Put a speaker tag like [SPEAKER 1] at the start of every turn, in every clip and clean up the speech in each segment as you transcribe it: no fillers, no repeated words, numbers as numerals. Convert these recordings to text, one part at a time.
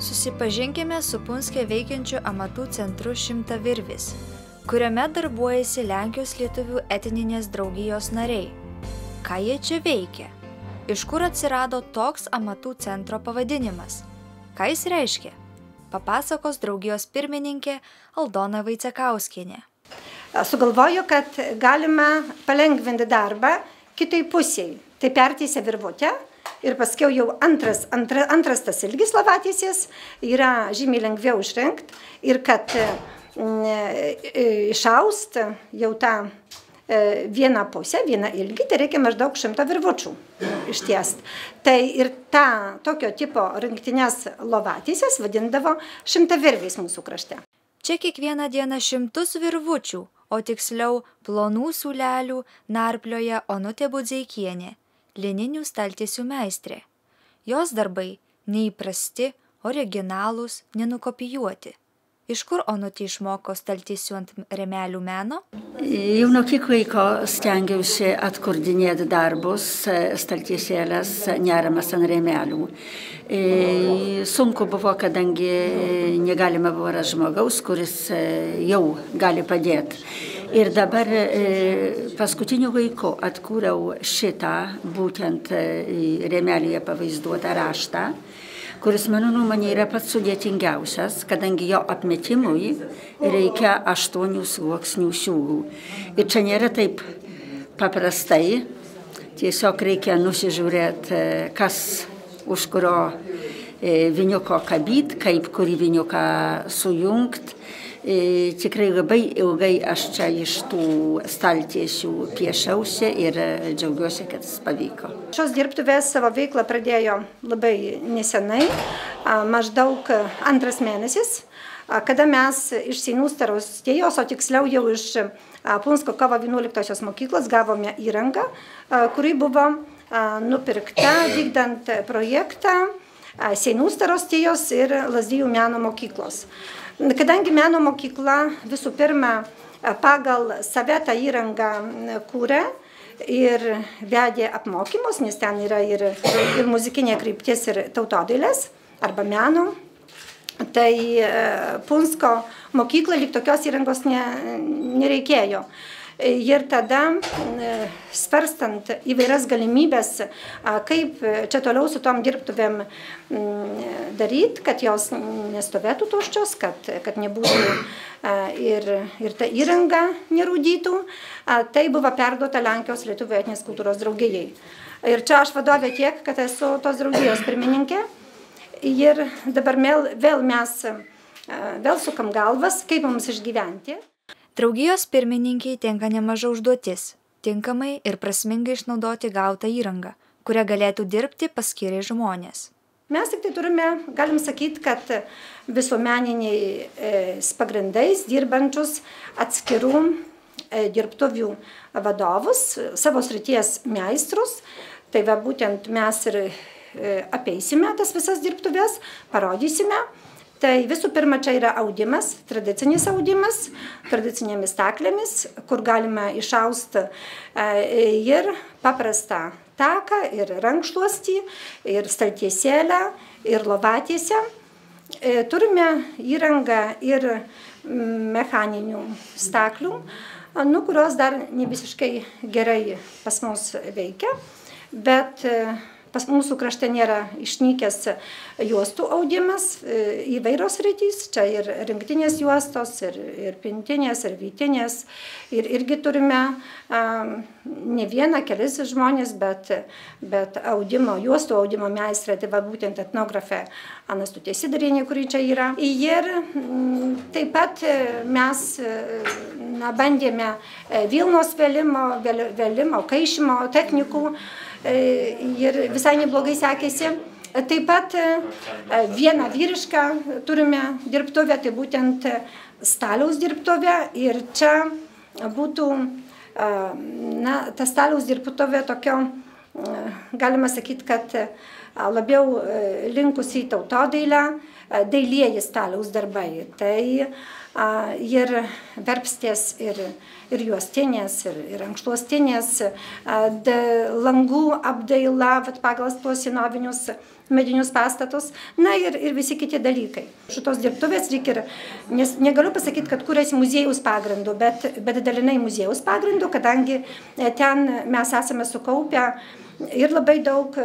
[SPEAKER 1] Susipažinkime su Punske veikiančiu amatų centru Šimtavirvis, kuriame darbuojasi Lenkijos lietuvių etninės draugijos nariai. Ką jie čia veikia? Iš kur atsirado toks amatų centro pavadinimas? Ką jis reiškia? Papasakos draugijos pirmininkė Aldona Vaicekauskienė.
[SPEAKER 2] Sugalvoju, kad galima palengvinti darbą kitai pusiai. Tai perteisė virvutę ir paskiau jau antras tas ilgis lovatėsės yra žymiai lengviau išrengti ir kad išaust jau tą vieną pusę, vieną ilgį, tai reikia maždaug 100 virvučių ištiest. Tai ir tą tokio tipo rinktinės lovatėsės vadindavo šimtavirviais mūsų krašte.
[SPEAKER 1] Čia kiekvieną dieną 100 virvučių, o tiksliau plonų siūlelių narplioja Onutė Budzeikienė, lininių staltiesių meistrė. Jos darbai neįprasti, originalūs, nenukopijuoti. Iš kur Onutė išmoko staltiesių ant rėmelių meno?
[SPEAKER 3] Jau nuo kiek laiko stengiausi atkurdinėti darbus, staltiesėlės neramas ant rėmelių. Sunku buvo, kadangi negalima buvo rasti žmogaus, kuris jau gali padėti. Ir dabar paskutiniu laiku atkūriau šitą būtent rėmelyje pavaizduotą raštą, kuris, mano nuomonė, yra pats sudėtingiausias, kadangi jo apmetimui reikia 8 sluoksnių siūlų. Ir čia nėra taip paprastai, tiesiog reikia nusižiūrėti, kas už kurio viniuko kabyt, kaip kurį viniuką sujungt. Tikrai labai ilgai aš čia iš tų staltiesių piešiausi ir džiaugiuosi, kad jis pavyko.
[SPEAKER 2] Šios dirbtuvės savo veiklą pradėjo labai nesenai, maždaug 2 mėnesis, kada mes iš Seinų starostijos, o tiksliau jau iš Punsko kovo 11 mokyklos gavome įrangą, kuri buvo nupirkta vykdant projektą Seinų starostijos ir Lazdijų meno mokyklos. Kadangi meno mokykla visų pirma pagal save tą įrangą kūrė ir vedė apmokymus, nes ten yra ir muzikinė kryptis, ir tautodailės arba meno, tai Punsko mokyklai lyg tokios įrangos nereikėjo. Ir tada, svarstant įvairias galimybės, kaip čia toliau su tom dirbtuvėm daryti, kad jos nestovėtų tuščios, kad nebūtų ir ta įranga nerūdytų, tai buvo perduota Lenkijos lietuvių etninės kultūros draugijai. Ir čia aš vadovė tiek, kad esu tos draugijos pirmininkė. Ir dabar vėl mes sukam galvas, kaip mums išgyventi.
[SPEAKER 1] Draugijos pirmininkiai tenka nemaža užduotis – tinkamai ir prasmingai išnaudoti gautą įrangą, kurią galėtų dirbti paskiri žmonės.
[SPEAKER 2] Mes tik tai turime, galim sakyti, kad visuomeniniais pagrindais dirbančius atskirų dirbtuvių vadovus, savo srities meistrus. Tai va būtent mes ir apeisime tas visas dirbtuvės, parodysime. Tai visų pirma, čia yra audimas, tradicinis audimas, tradicinėmis staklėmis, kur galima išausti ir paprastą taką, ir rankšluostį, ir staltiesėlę, ir lovatėsę. Turime įrangą ir mechaninių staklių, kurios dar ne visiškai gerai pas mus veikia, bet pas mūsų krašte nėra išnykęs juostų audimas, įvairios sritys, čia ir rinktinės juostos, ir pintinės, ir vytinės. Ir irgi turime ne vieną, kelis žmonės, bet juostų audimo meistrė, tai va būtent etnografė Anastutė Sidarienė, kuri čia yra. Ir taip pat mes bandėme Vilnos vėlimo, kaišimo technikų, ir visai neblogai sekėsi. Taip pat vieną vyrišką turime dirbtuvę, tai būtent staliaus dirbtuvė. Ir čia būtų ta staliaus dirbtuvė tokio, galima sakyti, kad labiau linkusi į tautodailę, dailieji staliaus darbai. Tai ir verpstės, ir juostinės, ir ankštuostinės, langų apdaila pagal tuos senovinius medinius pastatus, na ir visi kiti dalykai. Šitos dirbtuvės reikia, nes negaliu pasakyti, kad kūrėsi muziejaus pagrindu, bet dalinai muziejaus pagrindu, kadangi ten mes esame sukaupę ir labai daug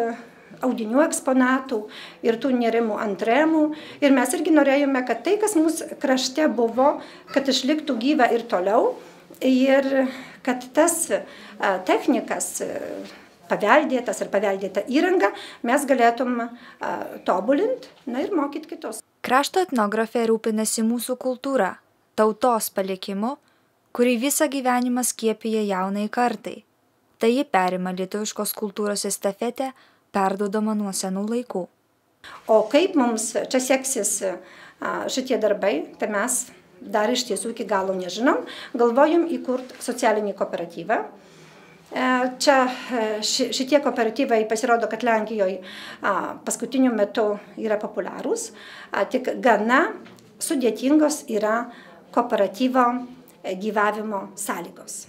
[SPEAKER 2] audinių eksponatų, ir tų nėrimų ant remų. Ir mes irgi norėjome, kad tai, kas mūsų krašte buvo, kad išliktų gyva ir toliau. Ir kad tas technikas, paveldėtas ir paveldėta įranga, mes galėtum tobulinti, na ir mokyti kitus.
[SPEAKER 1] Krašto etnografė rūpinasi mūsų kultūra, tautos palikimu, kurį visą gyvenimą skiepija jaunai kartai. Tai ji perima lietuviškos kultūros estafetę, perduodama nuo senų laikų.
[SPEAKER 2] O kaip mums čia seksis šitie darbai, tai mes dar iš tiesų iki galo nežinom. Galvojom įkurti socialinį kooperatyvą. Čia šitie kooperatyvai pasirodo, kad Lenkijoje paskutiniu metu yra populiarūs, tik gana sudėtingos yra kooperatyvo gyvavimo sąlygos.